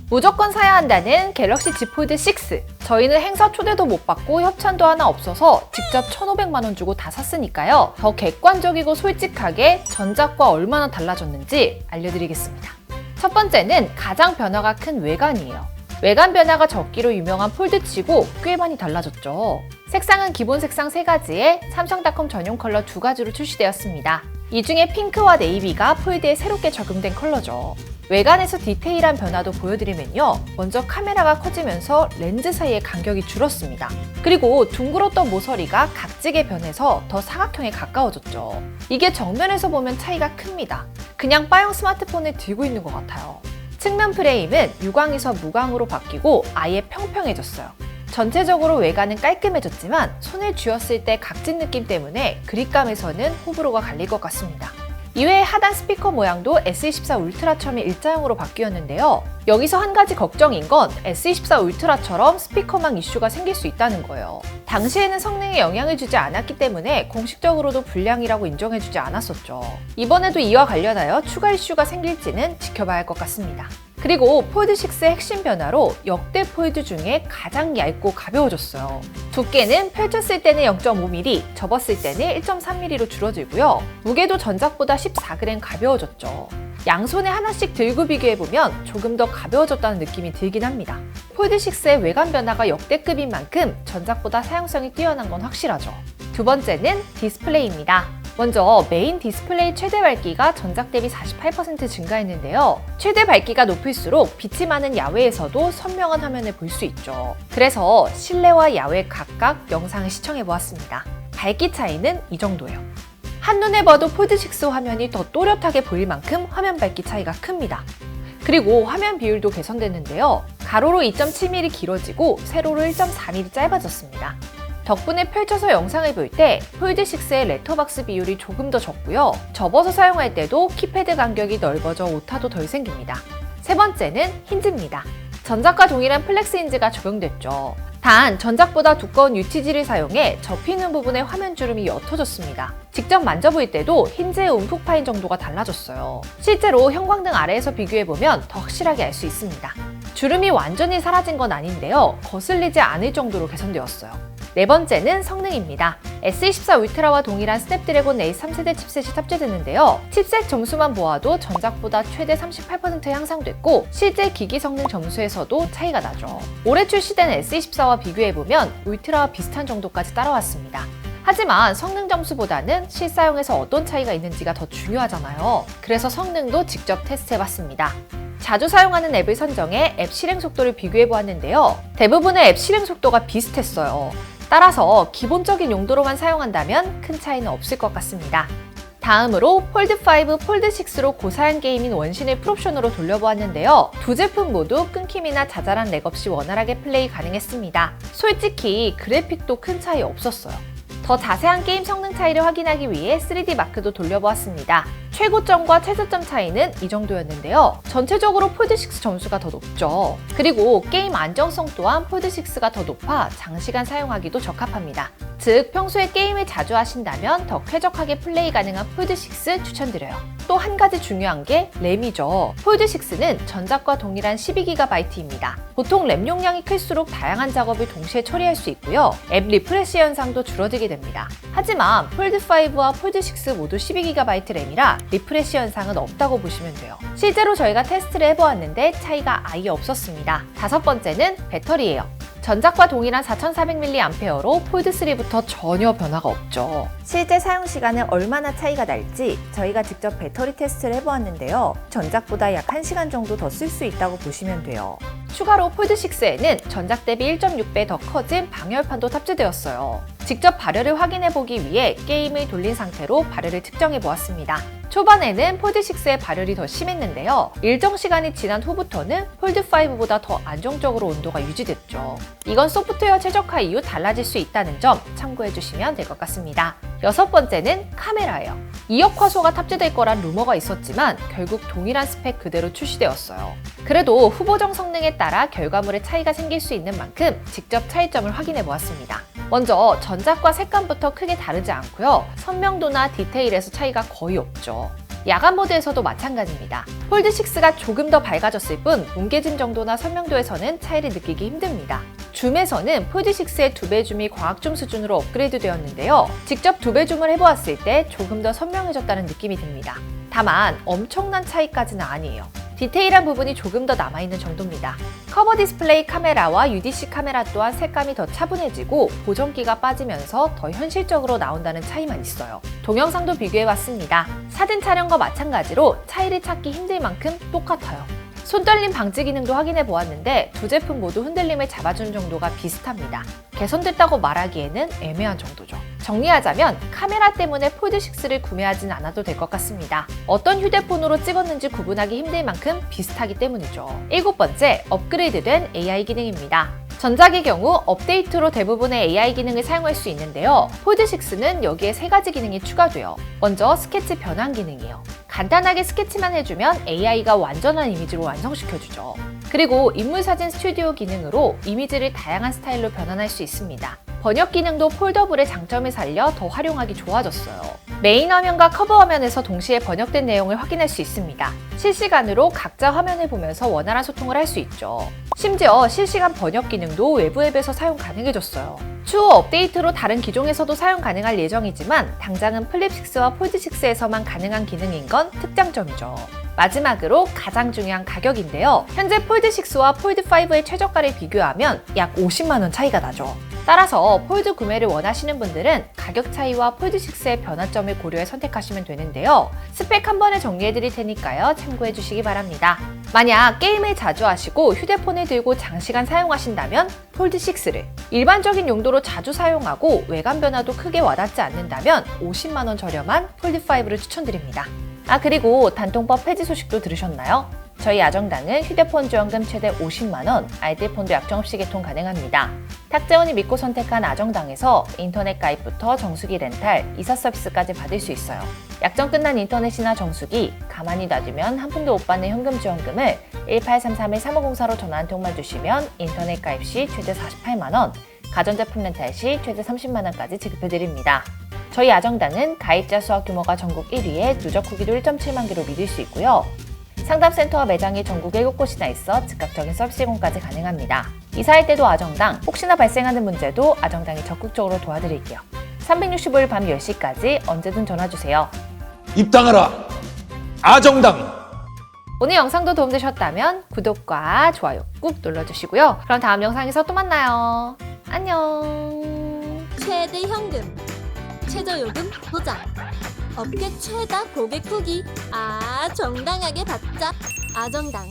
무조건 사야 한다는 갤럭시 Z 폴드 6. 저희는 행사 초대도 못 받고 협찬도 하나 없어서 직접 1,500만 원 주고 다 샀으니까요. 더 객관적이고 솔직하게 전작과 얼마나 달라졌는지 알려드리겠습니다. 첫 번째는 가장 변화가 큰 외관이에요. 외관 변화가 적기로 유명한 폴드치고 꽤 많이 달라졌죠. 색상은 기본 색상 3가지에 삼성닷컴 전용 컬러 2가지로 출시되었습니다. 이 중에 핑크와 네이비가 폴드에 새롭게 적용된 컬러죠. 외관에서 디테일한 변화도 보여드리면요. 먼저 카메라가 커지면서 렌즈 사이의 간격이 줄었습니다. 그리고 둥그렇던 모서리가 각지게 변해서 더 사각형에 가까워졌죠. 이게 정면에서 보면 차이가 큽니다. 그냥 바형 스마트폰을 들고 있는 것 같아요. 측면 프레임은 유광에서 무광으로 바뀌고 아예 평평해졌어요. 전체적으로 외관은 깔끔해졌지만 손을 쥐었을 때 각진 느낌 때문에 그립감에서는 호불호가 갈릴 것 같습니다. 이외에 하단 스피커 모양도 S24 울트라처럼 일자형으로 바뀌었는데요. 여기서 한 가지 걱정인 건 S24 울트라처럼 스피커망 이슈가 생길 수 있다는 거예요. 당시에는 성능에 영향을 주지 않았기 때문에 공식적으로도 불량이라고 인정해주지 않았었죠. 이번에도 이와 관련하여 추가 이슈가 생길지는 지켜봐야 할 것 같습니다. 그리고 폴드6의 핵심 변화로 역대 폴드 중에 가장 얇고 가벼워졌어요. 두께는 펼쳤을 때는 0.5mm, 접었을 때는 1.3mm로 줄어들고요. 무게도 전작보다 14g 가벼워졌죠. 양손에 하나씩 들고 비교해보면 조금 더 가벼워졌다는 느낌이 들긴 합니다. 폴드6의 외관 변화가 역대급인 만큼 전작보다 사용성이 뛰어난 건 확실하죠. 두 번째는 디스플레이입니다. 먼저 메인 디스플레이 최대 밝기가 전작 대비 48% 증가했는데요. 최대 밝기가 높을수록 빛이 많은 야외에서도 선명한 화면을 볼 수 있죠. 그래서 실내와 야외 각각 영상을 시청해보았습니다. 밝기 차이는 이 정도예요. 한눈에 봐도 폴드6 화면이 더 또렷하게 보일 만큼 화면 밝기 차이가 큽니다. 그리고 화면 비율도 개선됐는데요. 가로로 2.7mm 길어지고 세로로 1.4mm 짧아졌습니다. 덕분에 펼쳐서 영상을 볼 때 폴드6의 레터박스 비율이 조금 더 적고요. 접어서 사용할 때도 키패드 간격이 넓어져 오타도 덜 생깁니다. 세 번째는 힌지입니다. 전작과 동일한 플렉스 힌지가 적용됐죠. 단 전작보다 두꺼운 UTG를 사용해 접히는 부분의 화면 주름이 옅어졌습니다. 직접 만져볼 때도 힌지의 움푹 파인 정도가 달라졌어요. 실제로 형광등 아래에서 비교해보면 더 확실하게 알 수 있습니다. 주름이 완전히 사라진 건 아닌데요. 거슬리지 않을 정도로 개선되었어요. 네 번째는 성능입니다. S24 울트라와 동일한 스냅드래곤 A 3세대 칩셋이 탑재됐는데요. 칩셋 점수만 보아도 전작보다 최대 38% 향상됐고 실제 기기 성능 점수에서도 차이가 나죠. 올해 출시된 S24와 비교해보면 울트라와 비슷한 정도까지 따라왔습니다. 하지만 성능 점수보다는 실사용에서 어떤 차이가 있는지가 더 중요하잖아요. 그래서 성능도 직접 테스트해봤습니다. 자주 사용하는 앱을 선정해 앱 실행 속도를 비교해보았는데요. 대부분의 앱 실행 속도가 비슷했어요. 따라서 기본적인 용도로만 사용한다면 큰 차이는 없을 것 같습니다. 다음으로 폴드5, 폴드6로 고사양 게임인 원신을 풀옵션으로 돌려보았는데요. 두 제품 모두 끊김이나 자잘한 렉 없이 원활하게 플레이 가능했습니다. 솔직히 그래픽도 큰 차이 없었어요. 더 자세한 게임 성능 차이를 확인하기 위해 3D 마크도 돌려보았습니다. 최고점과 최저점 차이는 이 정도였는데요. 전체적으로 폴드6 점수가 더 높죠. 그리고 게임 안정성 또한 폴드6가 더 높아 장시간 사용하기도 적합합니다. 즉 평소에 게임을 자주 하신다면 더 쾌적하게 플레이 가능한 폴드6 추천드려요. 또 한 가지 중요한 게 램이죠. 폴드6는 전작과 동일한 12GB입니다. 보통 램 용량이 클수록 다양한 작업을 동시에 처리할 수 있고요. 앱 리프레시 현상도 줄어들게 됩니다. 하지만 폴드5와 폴드6 모두 12GB 램이라 리프레시 현상은 없다고 보시면 돼요. 실제로 저희가 테스트를 해보았는데 차이가 아예 없었습니다. 다섯 번째는 배터리예요. 전작과 동일한 4400mAh로 폴드3부터 전혀 변화가 없죠. 실제 사용 시간은 얼마나 차이가 날지 저희가 직접 배터리 테스트를 해보았는데요. 전작보다 약 1시간 정도 더 쓸 수 있다고 보시면 돼요. 추가로 폴드6에는 전작 대비 1.6배 더 커진 방열판도 탑재되었어요. 직접 발열을 확인해보기 위해 게임을 돌린 상태로 발열을 측정해보았습니다. 초반에는 폴드6의 발열이 더 심했는데요. 일정 시간이 지난 후부터는 폴드5보다 더 안정적으로 온도가 유지됐죠. 이건 소프트웨어 최적화 이후 달라질 수 있다는 점 참고해주시면 될 것 같습니다. 여섯 번째는 카메라예요. 2억 화소가 탑재될 거란 루머가 있었지만 결국 동일한 스펙 그대로 출시되었어요. 그래도 후보정 성능에 따라 결과물에 차이가 생길 수 있는 만큼 직접 차이점을 확인해 보았습니다. 먼저 전작과 색감부터 크게 다르지 않고요. 선명도나 디테일에서 차이가 거의 없죠. 야간 모드에서도 마찬가지입니다. 폴드6가 조금 더 밝아졌을 뿐 뭉개짐 정도나 선명도에서는 차이를 느끼기 힘듭니다. 줌에서는 폴드6의 2배 줌이 광학줌 수준으로 업그레이드 되었는데요. 직접 2배 줌을 해보았을 때 조금 더 선명해졌다는 느낌이 듭니다. 다만 엄청난 차이까지는 아니에요. 디테일한 부분이 조금 더 남아있는 정도입니다. 커버 디스플레이 카메라와 UDC 카메라 또한 색감이 더 차분해지고 보정기가 빠지면서 더 현실적으로 나온다는 차이만 있어요. 동영상도 비교해봤습니다. 사진 촬영과 마찬가지로 차이를 찾기 힘들 만큼 똑같아요. 손떨림 방지 기능도 확인해 보았는데 두 제품 모두 흔들림을 잡아주는 정도가 비슷합니다. 개선됐다고 말하기에는 애매한 정도죠. 정리하자면 카메라 때문에 폴드6를 구매하진 않아도 될 것 같습니다. 어떤 휴대폰으로 찍었는지 구분하기 힘들 만큼 비슷하기 때문이죠. 7번째, 업그레이드된 AI 기능입니다. 전작의 경우 업데이트로 대부분의 AI 기능을 사용할 수 있는데요. 폴드6는 여기에 3가지 기능이 추가돼요. 먼저 스케치 변환 기능이에요. 간단하게 스케치만 해주면 AI가 완전한 이미지로 완성시켜주죠. 그리고 인물사진 스튜디오 기능으로 이미지를 다양한 스타일로 변환할 수 있습니다. 번역 기능도 폴더블의 장점을 살려 더 활용하기 좋아졌어요. 메인 화면과 커버 화면에서 동시에 번역된 내용을 확인할 수 있습니다. 실시간으로 각자 화면을 보면서 원활한 소통을 할 수 있죠. 심지어 실시간 번역 기능도 외부 앱에서 사용 가능해졌어요. 추후 업데이트로 다른 기종에서도 사용 가능할 예정이지만 당장은 플립6와 폴드6에서만 가능한 기능인 건 특장점이죠. 마지막으로 가장 중요한 가격인데요. 현재 폴드6와 폴드5의 최저가를 비교하면 약 50만 원 차이가 나죠. 따라서 폴드 구매를 원하시는 분들은 가격 차이와 폴드6의 변화점을 고려해 선택하시면 되는데요. 스펙 한 번에 정리해 드릴 테니까요. 참고해 주시기 바랍니다. 만약 게임을 자주 하시고 휴대폰을 들고 장시간 사용하신다면 폴드6를, 일반적인 용도로 자주 사용하고 외관 변화도 크게 와닿지 않는다면 50만 원 저렴한 폴드5를 추천드립니다. 그리고 단통법 폐지 소식도 들으셨나요? 저희 아정당은 휴대폰 지원금 최대 50만 원, 아이들폰도 약정 없이 개통 가능합니다. 탁재원이 믿고 선택한 아정당에서 인터넷 가입부터 정수기 렌탈, 이사 서비스까지 받을 수 있어요. 약정 끝난 인터넷이나 정수기, 가만히 놔두면 한 푼도 못 받는 현금 지원금을 1833-3504로 전화 한 통만 주시면 인터넷 가입 시 최대 48만 원, 가전제품 렌탈 시 최대 30만 원까지 지급해드립니다. 저희 아정당은 가입자 수와 규모가 전국 1위에 누적 후기도 1.7만 개로 믿을 수 있고요. 상담센터와 매장이 전국 7곳이나 있어 즉각적인 서비스 제공까지 가능합니다. 이사할 때도 아정당, 혹시나 발생하는 문제도 아정당이 적극적으로 도와드릴게요. 365일 밤 10시까지 언제든 전화주세요. 입당하라! 아정당! 오늘 영상도 도움되셨다면 구독과 좋아요 꾹 눌러주시고요. 그럼 다음 영상에서 또 만나요. 안녕. 최대 현금, 최저요금 보장, 업계 최다 고객 후기, 정당하게 받자. 아정당.